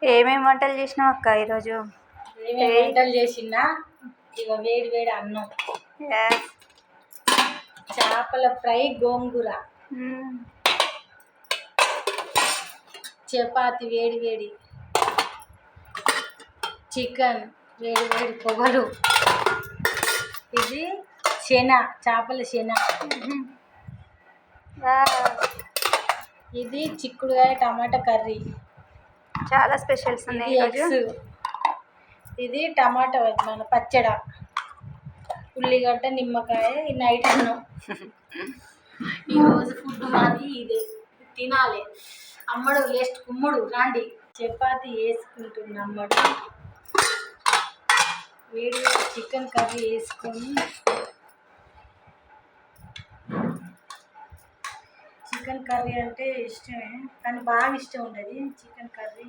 ఏమేమి వంటలు చేసినావు అక్క ఈరోజు? ఏమేమి వంటలు చేసినా ఇక వేడి వేడి అన్నం, చేపల ఫ్రై, గోంగూర, చపాతి వేడి వేడి, చికెన్ వేడి వేడి పొగలు, ఇది శన, చేపల శన, ఇది చిక్కుడుకాయ టమాటా కర్రీ, చాలా స్పెషల్స్ ఉన్నాయి ఎగ్స్, ఇది టమాటా మన పచ్చడ, ఉల్లిగడ్డ, నిమ్మకాయ, ఈ నైట్ అన్నం. ఈరోజు ఫుడ్ మాది ఇదే, తినాలి. అమ్మడు లేస్ట్ కుమ్ముడు రాండి. చపాతి వేసుకుంటుంది అమ్మడు, వేడి చికెన్ కర్రీ వేసుకొని, చికెన్ కర్రీ అంటే ఇష్టమే కానీ బాగా ఇష్టం ఉండదు చికెన్ కర్రీ.